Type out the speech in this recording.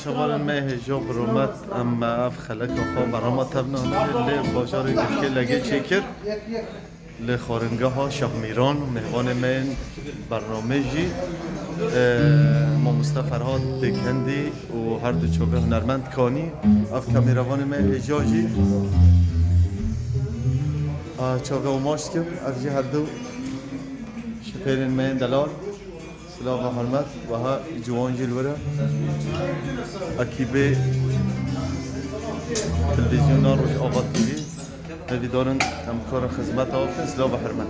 شوال ما هجاب رومت اما اف خلق خواب برامت تبنا لی بازار گفته لگه چکر لی خارنگاه ها شب میران مهوان من برنامه جی ما مصطفى فرهاد بکندی و هر دو چوبه هنرمند کانی اف کامیروان من هجاجی چوبه و ماشت کم اف جی هر دو شفیرین من دلال سلام و حرمت و ها جوان جلوره اکیبه تلویزیون روش آباد تیوی ندیدارن همکار خدمت آفت سلام و حرمت